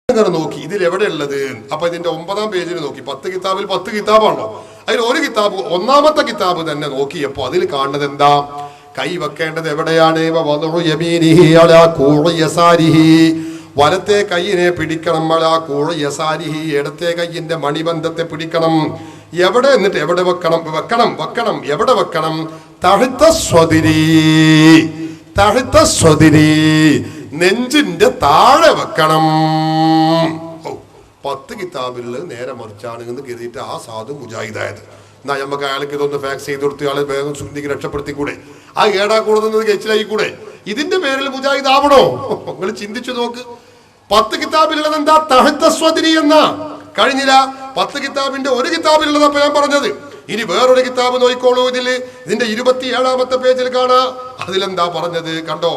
നോക്കി ഇതിൽ എവിടെയുള്ളത്. അപ്പൊ ഇതിന്റെ 9-ാം പേജിൽ നോക്കി. 10 കിതാബിൽ 10 കിതാബാണല്ലോ. അതിൽ ഒരു കിതാബ്, 1-ാമത്തെ കിതാബ് തന്നെ നോക്കിയപ്പോ അതിൽ കാണുന്നത് എന്താ? കൈ വെക്കേണ്ടത് എവിടെയാണ്? വലത്തെ കൈയിനെ പിടിക്കണം, ഇടത്തെ കൈയിന്റെ മണിബന്ധത്തെ പിടിക്കണം. എവിടെ? എന്നിട്ട് എവിടെ വെക്കണം? വെക്കണം എവിടെ വെക്കണം? തഹ്ത സ്വദിരി, നെഞ്ചിന്റെ താഴെ വെക്കണം. 10 കിതാബിലുള്ളത് നേരെ മറിച്ചാണ് എന്ന് കരുതിയിട്ട് ആ സാധു മുജാഹിദായത്. എന്നാ നമുക്ക് അയാൾക്ക് ഇതൊന്ന് ഫാക്സ് ചെയ്ത് കൊടുത്ത് ആളെ വേഗം സുന്ദിക്ക് രക്ഷപ്പെടുത്തിക്കൂടെ? ആ ഏടാ കൂടുന്നത് കഴിച്ചിലായിക്കൂടെ? ഇതിന്റെ പേരിൽ മുജാഹിദ് ആവണോ? നിങ്ങൾ ചിന്തിച്ചു നോക്ക്. 10 കിതാബിലുള്ളത് എന്താ? തഹ്ത സ്വദിരി എന്നാ. കഴിഞ്ഞില്ല. 10 കിതാബിന്റെ ഒരു കിതാബിലുള്ളത് അപ്പൊ ഞാൻ പറഞ്ഞത്. ഇനി വേറൊരു കിതാബ് നോക്കിക്കോളൂ. ഇതിന്റെ 27-ാമത്തെ പേജിൽ കാണാ. അതിലെന്താ പറഞ്ഞത് കണ്ടോ?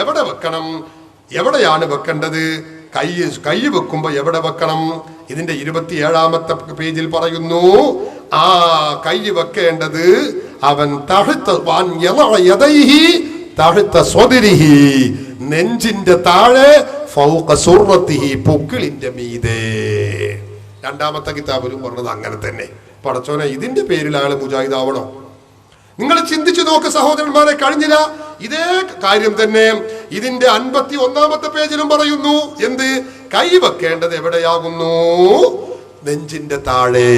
എവിടെ വെക്കണം? എവിടെയാണ് വെക്കേണ്ടത്? കൈ വെക്കുമ്പോ എവിടെ വെക്കണം? ഇതിന്റെ 27-ാമത്തെ പേജിൽ പറയുന്നു, ആ കൈ വെക്കേണ്ടത് അവൻ നെഞ്ചിന്റെ താഴെ, പൊക്കിളിന്റെ മീതെ. 2-ാമത്തെ കിതാബിലും പറഞ്ഞത് അങ്ങനെ തന്നെ. പടച്ചോനെ, ഇതിന്റെ പേരിൽ ആള് മുജാഹിദ് ആവണോ? നിങ്ങൾ ചിന്തിച്ചു നോക്ക് സഹോദരന്മാരെ. കഴിഞ്ഞില്ല. ഇതേ കാര്യം തന്നെ ഇതിന്റെ 51-ാമത്തെ പേജിലും പറയുന്നു. എന്ത്? കൈ വെക്കേണ്ടത് എവിടെയാകുന്നു? നെഞ്ചിന്റെ താഴെ.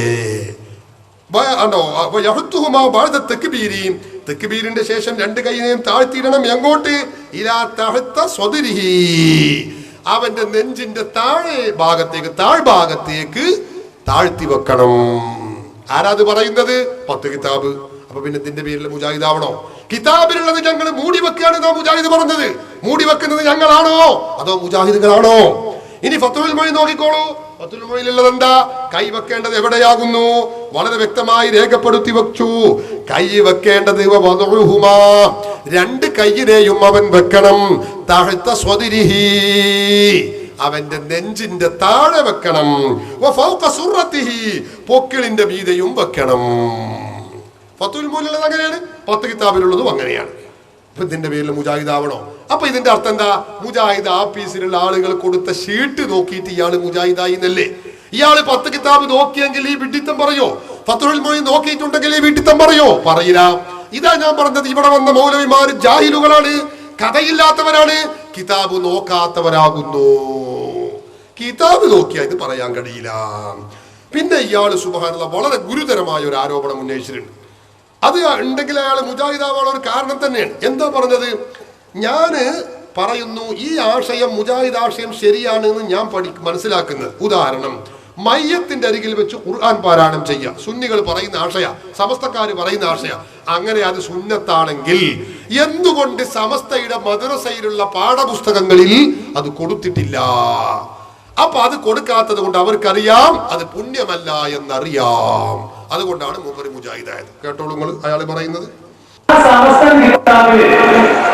തെക്കുബീരിന്റെ ശേഷം 2 കൈയിനെയും താഴ്ത്തിയിടണം. എങ്ങോട്ട്? അവന്റെ നെഞ്ചിന്റെ താഴെ ഭാഗത്തേക്ക്, താഴ്ഭാഗത്തേക്ക് താഴ്ത്തി വെക്കണം. ആരാത് പറയുന്നത്? 10 കിതാബ്. അപ്പൊ പിന്നെ ഇതിന്റെ പേരിൽ മുജാഹിദ് ആവണോ? കിതാബിലുള്ളത് ഞങ്ങൾ മൂടി വെക്കുകയാണ് നാം മുജാഹിദ് പറഞ്ഞത്. മൂടി വെക്കുന്നത് ഞങ്ങളാണോ അതോ മുജാഹിദുകളാണോ? ഇനി ഫത്ഹുൽ മൊയ്ൻ നോക്കിക്കോളൂ. ഫത്ഹുൽ മൊയ്നിലുള്ളത് എന്താ? കൈ വെക്കേണ്ടത് എവിടെയാകുന്നു? വളരെ വ്യക്തമായി രേഖപ്പെടുത്തി വെച്ചു. കൈ വെക്കേണ്ടത് 2 കൈയിനെയും അവൻ വെക്കണം. തഹ്ത സ്വദിരിഹി, അവന്റെ നെഞ്ചിന്റെ താഴെ വെക്കണം. പൊക്കിളിന്റെ മീതെയും വെക്കണം. ഫത്ഹുൽ മൊയ്നിലുള്ളത് അങ്ങനെയാണ്, 10 കിതാബിലുള്ളതും അങ്ങനെയാണ്. അപ്പൊ ഇതിന്റെ പേരിൽ മുജാഹിദ് ആവണോ? അപ്പൊ ഇതിന്റെ അർത്ഥം എന്താ? മുജാഹിദ് ആഫീസിലുള്ള ആളുകൾ കൊടുത്ത ഷീട്ട് നോക്കിയിട്ട് ഇയാള് മുജാഹിദായി എന്നല്ലേ? ഇയാള് 10 കിതാബ് നോക്കിയെങ്കിൽ ഈ വിഡിത്തം പറയോ? ഫത്ഹുൽ മൊയ്ൻ നോക്കിയിട്ടുണ്ടെങ്കിൽ ഈ വിഡിത്തം പറയോ? പറയില്ല. ഇതാ ഞാൻ പറഞ്ഞത്. ഇവിടെ വന്ന മൗലവിമാര് ജാഹിലുകളാണ്, കഥയില്ലാത്തവരാണ്, കിതാബ് നോക്കാത്തവരാകുന്നു. കിതാബ് നോക്കിയാൽ ഇത് പറയാൻ കഴിയില്ല. പിന്നെ ഇയാള് സുബ്ഹാനല്ലാഹ് വളരെ ഗുരുതരമായ ഒരു ആരോപണം ഉന്നയിച്ചിട്ടുണ്ട്. അത് ഉണ്ടെങ്കിൽ അയാൾ മുജാഹിദാവാനുള്ള ഒരു കാരണം തന്നെയാണ്. എന്താ പറഞ്ഞത്? ഞാന് പറയുന്നു ഈ ആശയം, മുജാഹിദ് ആശയം ശരിയാണ് എന്ന് ഞാൻ മനസ്സിലാക്കുന്നത്. ഉദാഹരണം, മയ്യത്തിന്റെ അരികിൽ വെച്ച് ഖുർആൻ പാരായണം ചെയ്യുക സുന്നികൾ പറയുന്ന ആശയ, സമസ്തക്കാര് പറയുന്ന ആശയ. അങ്ങനെ അത് സുന്നത്താണെങ്കിൽ എന്തുകൊണ്ട് സമസ്തയുടെ മദ്രസയിലുള്ള പാഠപുസ്തകങ്ങളിൽ അത് കൊടുത്തിട്ടില്ല? അപ്പൊ അത് കൊടുക്കാത്തത് കൊണ്ട് അവർക്കറിയാം അത് പുണ്യമല്ല എന്നറിയാം. അതുകൊണ്ടാണ് മൂപ്പര് മുജാഹിദായത്. കേട്ടോളൂ നിങ്ങൾ അയാള് പറയുന്നത്.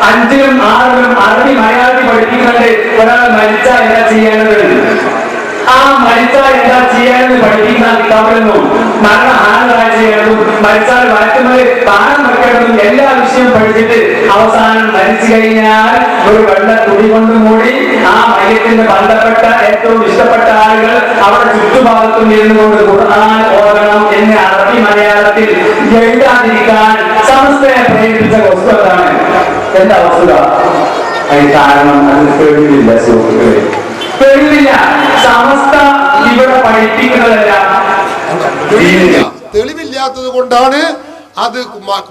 5-ലും 6-ലും അറബി മലയാളത്തിൽ പഠിപ്പിക്കുന്നുണ്ട്. ഒരാൾ മരിച്ചാൽ എന്താ ചെയ്യേണ്ടത്, ആ മരിച്ചാൽ എന്താ ചെയ്യാനെന്ന് പഠിപ്പിക്കുന്ന കിതാബിലൊന്നും മരണം ആരാ ചെയ്യണതും മരിച്ചാൽ വഴറ്റുന്നത് താനം വെക്കണതും എല്ലാ വിഷയവും പഠിച്ചിട്ട് അവസാനം മരിച്ചു കഴിഞ്ഞാൽ ഒരു വെള്ള തുണി കൊണ്ട് മൂടി ആ മയ്യത്തിന് ബന്ധപ്പെട്ട ഏറ്റവും ഇഷ്ടപ്പെട്ട ആളുകൾ അവിടെ ചുറ്റുഭാഗത്തും ഇരുന്നുകൊണ്ട് ഖുർആൻ ഓതണം എന്ന് അറബി മലയാളത്തിൽ എഴുതാതിരിക്കാൻ സമസ്തയെ പ്രേരിപ്പിച്ച വസ്തുതയാണ്. എന്താ വസ്തുത? അതിന് കാരണം അതിന് തെളിവില്ല സുഹൃത്തുക്കളെ, തെളിവില്ല. സമസ്ത ഇവിടെ പഠിപ്പിക്കുന്നതല്ല. തെളിവില്ലാത്തത് കൊണ്ടാണ് അത്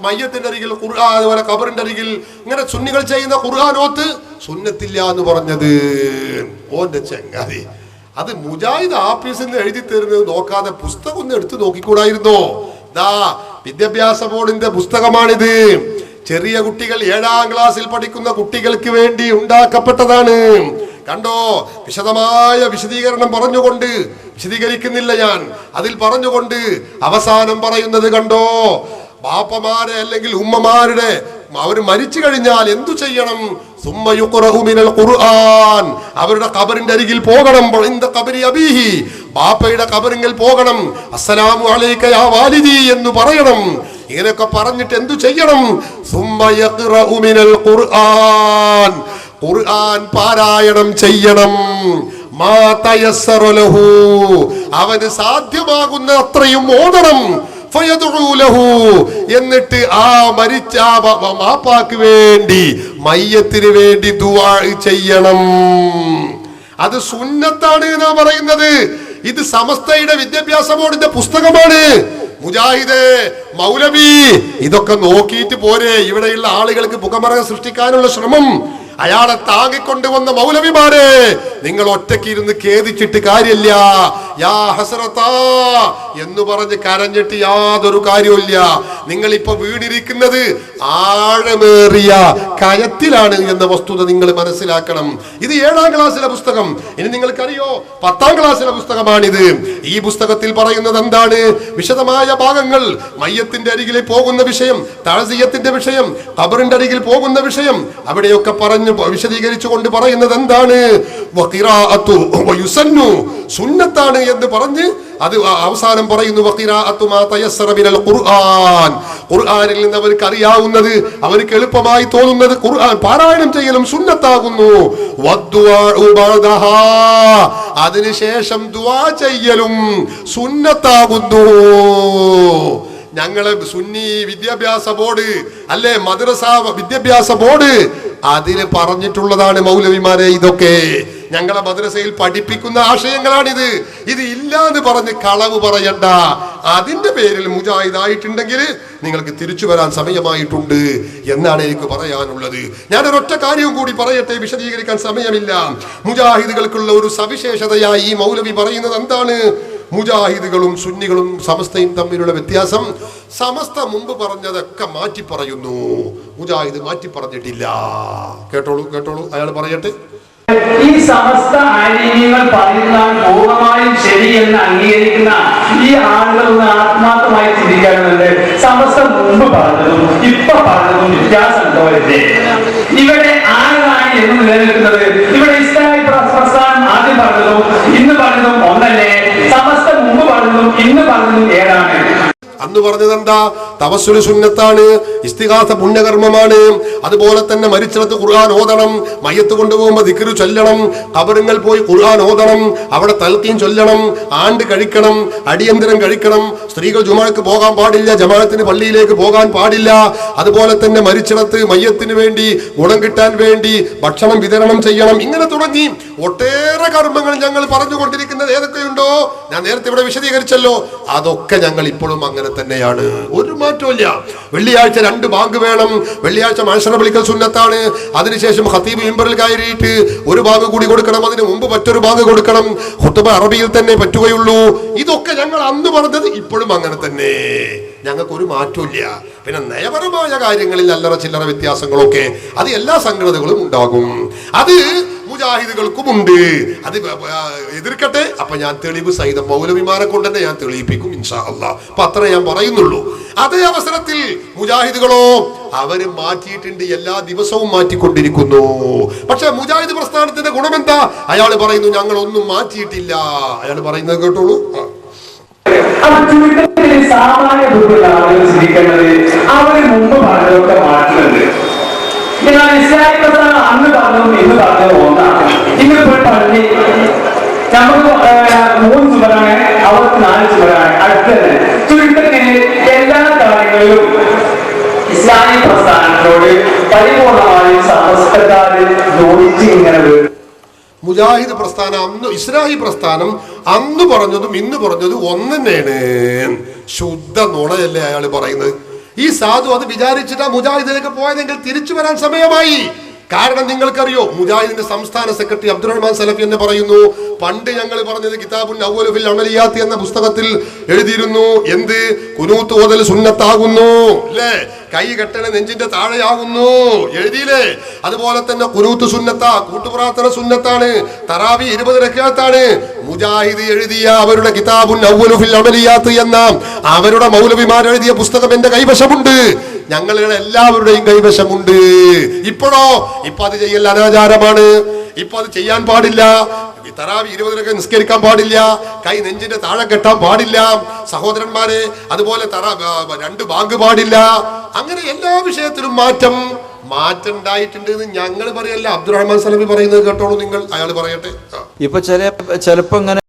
മയ്യത്തിന്റെ അരികിൽ ഖുർആൻ, അതുപോലെ ഖബറിന്റെ അരികിൽ ഇങ്ങനെ സുന്നികൾ ചെയ്യുന്ന ഖുർആനോത്ത് സുന്നത്തില്ല എന്ന് പറഞ്ഞത്. ഓന്റെ ചങ്ങാതി, അത് മുജാഹിദ് ആഫീസിൽ നിന്ന് എഴുതി തരുന്നത് നോക്കാതെ പുസ്തകം ഒന്ന് എടുത്തു നോക്കിക്കൂടായിരുന്നോ? വിദ്യാഭ്യാസ ബോർഡിന്റെ പുസ്തകമാണിത്. ചെറിയ കുട്ടികൾ, 7-ാം ക്ലാസ്സിൽ പഠിക്കുന്ന കുട്ടികൾക്ക് വേണ്ടി ഉണ്ടാക്കപ്പെട്ടതാണ്. കണ്ടോ? വിശദമായ വിശദീകരണം പറഞ്ഞുകൊണ്ട്, വിശദീകരിക്കുന്നില്ല ഞാൻ, അതിൽ പറഞ്ഞുകൊണ്ട് അവസാനം പറയുന്നത് കണ്ടോ? ബാപ്പമാരെ അല്ലെങ്കിൽ ഉമ്മമാരുടെ അവർ മരിച്ചു കഴിഞ്ഞാൽ എന്തു ചെയ്യണം? ഖുർആൻ, അവരുടെ ഖബറിന്റെ അരികിൽ പോകണം. ബാപ്പയുടെ ഖബറിൽ പോകണം. അസ്സലാമു അലൈക യാ വാലിദി എന്ന് പറയണം. ഇങ്ങനെയൊക്കെ പറഞ്ഞിട്ട് എന്തു ചെയ്യണം? ഖുർആൻ പാരായണം ചെയ്യണം. മാ തയസ്സറ ലഹു, അവന് സാധ്യമാകുന്ന അത്രയും ഓതണം. ഫയദ്ഉ ലഹു, എന്നിട്ട് ആ മരിച്ച മാപ്പാക്ക് വേണ്ടി, മയ്യത്തിന് വേണ്ടി ദുആ ചെയ്യണം. അത് സുന്നത്താണ് എന്നാ പറയുന്നത്. ഇത് സമസ്തയുടെ വിദ്യാഭ്യാസ ബോർഡിന്റെ പുസ്തകമാണ്. മുജാഹിദേ, മൗലവി, ഇതൊക്കെ നോക്കിയിട്ട് പോരെ ഇവിടെയുള്ള ആളുകൾക്ക് പുകമറ സൃഷ്ടിക്കാനുള്ള ശ്രമം? അയാളെ താങ്ങിക്കൊണ്ടുവന്ന മൗലവിമാരെ നിങ്ങൾ ഒറ്റയ്ക്ക് ഇരുന്ന് ഖേദിച്ചിട്ട് കാര്യമില്ല. യാ ഹസ്രത്താ എന്ന് പറഞ്ഞ് കരഞ്ഞിട്ട് യാതൊരു കാര്യമില്ല. നിങ്ങൾ ഇപ്പൊ വീണിരിക്കുന്നത് ആഴമേറിയ കയത്തിലാണ് എന്ന വസ്തുത നിങ്ങൾ മനസ്സിലാക്കണം. ഇത് 7ാം ക്ലാസ്സിലെ പുസ്തകം. ഇനി നിങ്ങൾക്കറിയോ 10ാം ക്ലാസ്സിലെ പുസ്തകമാണിത്. ഈ പുസ്തകത്തിൽ പറയുന്നത് എന്താണ്? വിശദമായ ഭാഗങ്ങൾ, മയ്യത്തിന്റെ അരികിൽ പോകുന്ന വിഷയം, തഅസിയത്തിന്റെ വിഷയം, ഖബറിന്റെ അരികിൽ പോകുന്ന വിഷയം, അവിടെയൊക്കെ പറഞ്ഞു വിശദീകരിച്ചുകൊണ്ട് പറയുന്നത് എന്താണ്? വഖിറാഅത്തു വയുസന്നു, സുന്നത്താണ് എന്ന് പറഞ്ഞ് അത് അവസാനം പറയുന്നു വഖിറാഅത്തു മാ തയസ്സറ മിനൽ ഖുർആൻ, ഖുർആനിൽ നിന്ന് അവർക്ക് അറിയാവുന്നത്, അവർക്ക് എളുപ്പമായി തോന്നുന്നത് ഖുർആൻ പാരായണം ചെയ്യലും സുന്നത്താകുന്നു. വദ്ദുആഉ ബഅദഹാ, അതിനുശേഷം ദുആ ചെയ്യലും സുന്നത്താകുന്നു. ഞങ്ങളെ സുന്നി വിദ്യാഭ്യാസ ബോർഡ് അല്ലെ മദ്രസ വിദ്യാഭ്യാസ ബോർഡ് അതിന് പറഞ്ഞിട്ടുള്ളതാണ് മൗലവിമാരെ. ഇതൊക്കെ ഞങ്ങളെ മദ്രസയിൽ പഠിപ്പിക്കുന്ന ആശയങ്ങളാണിത്. ഇത് ഇല്ല എന്ന് പറഞ്ഞ് കളവ് പറയണ്ട. അതിന്റെ പേരിൽ മുജാഹിദായിട്ടുണ്ടെങ്കിൽ നിങ്ങൾക്ക് തിരിച്ചു വരാൻ സമയമായിട്ടുണ്ട് എന്നാണ് എനിക്ക് പറയാനുള്ളത്. ഞാനൊരൊറ്റ കാര്യവും കൂടി പറയട്ടെ, വിശദീകരിക്കാൻ സമയമില്ല. മുജാഹിദുകൾക്കുള്ള ഒരു സവിശേഷതയായി ഈ മൗലവി പറയുന്നത് എന്താണ്? മുജാഹിദുകളും സുന്നികളും സമസ്തയും തമ്മിലുള്ള വ്യത്യാസം, സമസ്ത മുമ്പ് പറഞ്ഞതൊക്കെ മാറ്റി പറയുന്നു, മുജാഹിദ് മാറ്റി പറഞ്ഞിട്ടില്ല. കേട്ടോളൂ കേട്ടോളൂ, അയാൾ പറയട്ടെ. ഈ സമസ്ത ആലിമീങ്ങൾ പറയുന്നതാണ് പൂർണ്ണമായും ശരിയെന്ന് അംഗീകരിക്കുന്ന ഈ ആളുകൾ ഒന്ന് ആത്മാർത്ഥമായി ചിന്തിക്കാറുണ്ട്. സമസ്ത മുമ്പ് പറഞ്ഞതും ഇപ്പൊ പറഞ്ഞതും വ്യത്യാസം ഉണ്ടോ? ഇവിടെ ആരാണ് എന്ന് നിലനിൽക്കുന്നത്? ഇവിടെ ഇസ്ലാമിക പ്രസ്ഥാനം ആദ്യം പറഞ്ഞതും ഇന്ന് പറഞ്ഞതും ഒന്നല്ലേ? സമസ്ത മുമ്പ് പറഞ്ഞതും ഇന്ന് പറഞ്ഞതും ഏതാണ്? അന്ന് പറഞ്ഞത് എന്താ? തവസ്സുൽ സുന്നത്താണ്, ഇസ്തിഗാസ പുണ്യകർമ്മമാണ്. അതുപോലെ തന്നെ മരിച്ചിടത്ത് ഖുർആൻ ഓതണം, മയ്യത്ത് കൊണ്ടുപോകുമ്പോൾ ദിക്റ് ചൊല്ലണം, ഖബറുകൾ പോയി ഖുർആൻ ഓതണം, അവിടെ തൽഖീൻ ചൊല്ലണം, ആണ്ട് കഴിക്കണം, അടിയന്തരം കഴിക്കണം, സ്ത്രീകൾ ജുമുഅക്ക് പോകാൻ പാടില്ല, ജമാഅത്തിന് പള്ളിയിലേക്ക് പോകാൻ പാടില്ല. അതുപോലെ തന്നെ മരിച്ചിടത്ത് മയ്യത്തിന് വേണ്ടി ഗുണം കിട്ടാൻ വേണ്ടി ഭക്ഷണം വിതരണം ചെയ്യണം. ഇങ്ങനെ തുടങ്ങി ഒട്ടേറെ കർമ്മങ്ങൾ ഞങ്ങൾ പറഞ്ഞുകൊണ്ടിരിക്കുന്നത് ഏതൊക്കെയുണ്ടോ ഞാൻ നേരത്തെ ഇവിടെ വിശദീകരിച്ചല്ലോ. അതൊക്കെ ഞങ്ങൾ ഇപ്പോഴും അങ്ങനെ തന്നെയാണ്, ഒരു മാറ്റമില്ല. വെള്ളിയാഴ്ച 2 ബാങ്ക് വേണം. വെള്ളിയാഴ്ച മഅ്ശറ വിളിക്കൽ സുന്നത്താണ്. അതിനുശേഷം ഖതീബ് മിമ്പറിൽ കയറിയിട്ട് ഒരു ബാങ്ക് കൂടി കൊടുക്കണം, അതിന് മുമ്പ് മറ്റൊരു ബാങ്ക് കൊടുക്കണം. ഖുത്ബ അറബിയിൽ തന്നെ പറ്റുകയുള്ളൂ. ഇതൊക്കെ ഞങ്ങൾ അന്ന് പറഞ്ഞത് ഇപ്പോഴും അങ്ങനെ തന്നെ, ഞങ്ങൾക്ക് ഒരു മാറ്റമില്ല. പിന്നെ നയപരമായ കാര്യങ്ങളിൽ അല്ലറ ചില്ലറ വ്യത്യാസങ്ങളൊക്കെ അത് എല്ലാ സംഘടനകളും ഉണ്ടാകും, അത് മുജാഹിദുകൾക്കുമുണ്ട്. അത് എതിർക്കട്ടെ. അപ്പൊ ഞാൻ തെളിവ് സഹിതം മൗലവിമാരെ കൊണ്ട് തന്നെ ഞാൻ തെളിയിപ്പിക്കും ഇൻഷാ അല്ലാഹ്. അപ്പൊ അത്ര ഞാൻ പറയുന്നുള്ളൂ. അതേ അവസരത്തിൽ മുജാഹിദുകളോ അവര് മാറ്റിയിട്ടുണ്ട്, എല്ലാ ദിവസവും മാറ്റിക്കൊണ്ടിരിക്കുന്നു. പക്ഷെ മുജാഹിദ് പ്രസ്ഥാനത്തിന്റെ ഗുണമെന്താ? അയാൾ പറയുന്നു ഞങ്ങൾ ഒന്നും മാറ്റിയിട്ടില്ല. അയാൾ പറയുന്നത് കേട്ടോളൂ. സാമാന്യ ബുദ്ധിയുള്ള ആളുകൾ ചിന്തിക്കേണ്ടത് അവര് മുമ്പ് പറഞ്ഞതൊക്കെ മാറ്റുന്നുണ്ട്. എന്നാൽ ഇസ്ലാമിക പ്രസ്ഥാനം അന്ന് പറഞ്ഞതും ഇന്ന് പറഞ്ഞതും ഒന്നാണ്. ഇന്നിപ്പോൾ പറഞ്ഞ് നമുക്ക് 3 ചുമരാണ്, അവർക്ക് 4 ചുമരാണ്. അടുത്തത് ചുരുക്കത്തിന് എല്ലാ കാര്യങ്ങളിലും ഇസ്ലാമിക പ്രസ്ഥാനത്തോട് പരിപൂർണമായും സമസ്തക്കാര് യോജിച്ച് ഇങ്ങനെ വരും. മുജാഹിദ് പ്രസ്ഥാനം അന്ന്, ഇസ്ലാഹി പ്രസ്ഥാനം അന്ന് പറഞ്ഞതും ഇന്ന് പറഞ്ഞതും ഒന്ന് തന്നെയാണ്. ശുദ്ധ നുണയല്ലേ അയാൾ പറയുന്നത്? ഈ സാധു അത് വിചാരിച്ചിട്ടാ മുജാഹിദിലേക്ക് പോയതെങ്കിൽ തിരിച്ചു വരാൻ സമയമായി. കാരണം നിങ്ങൾക്കറിയോ, മുജാഹിദിന്റെ സംസ്ഥാന സെക്രട്ടറി അബ്ദുറഹ്മാൻ സലഫി എന്ന് പറയുന്നു, പണ്ട് ഞങ്ങൾ പറഞ്ഞത് കിതാബുൽ അവ്വലു ഫിൽ അമലിയാത്ത് എന്ന പുസ്തകത്തിൽ എഴുതിയിരുന്നു. എന്ത്? കുനൂത്ത് ഓതൽ സുന്നത്താകുന്നു അല്ലേ? കൈ കെട്ടണ നെഞ്ചിന്റെ താഴെയാകുന്നു എഴുതിയില്ലേ? അതുപോലെ തന്നെ കുനൂത്ത് സുന്നത്താ, കൂട്ടുപ്രാർത്ഥന സുന്നത്താണ്, തറാവി 20 റക്അത്താണ്. മുജാഹിദ് എഴുതിയ അവരുടെ കിതാബുൽ അവ്വലു ഫിൽ അമലിയാത്ത് എന്ന അവരുടെ മൗലവിമാർ എഴുതിയ പുസ്തകം എന്റെ കൈവശമുണ്ട്, ഞങ്ങളുടെ എല്ലാവരുടെയും കൈവശമുണ്ട്. ഇപ്പോഴോ? ഇപ്പൊ അത് ചെയ്യൽ അനാചാരമാണ്, ഇപ്പൊ അത് ചെയ്യാൻ പാടില്ല. തറാവി 20 നിസ്കരിക്കാൻ പാടില്ല, കൈ നെഞ്ചിന്റെ താഴെ കെട്ടാൻ പാടില്ല സഹോദരന്മാരെ. അതുപോലെ 2 ബാങ്ക് പാടില്ല. അങ്ങനെ എല്ലാ വിഷയത്തിലും മാറ്റം. മാറ്റം ഉണ്ടായിട്ടുണ്ട് എന്ന് ഞങ്ങൾ പറയല്ല, അബ്ദുറഹ്മാൻ സലഫി പറയുന്നത് കേട്ടോളൂ നിങ്ങൾ. അയാൾ പറയട്ടെ. ഇപ്പൊ ചിലപ്പോ ഇങ്ങനെ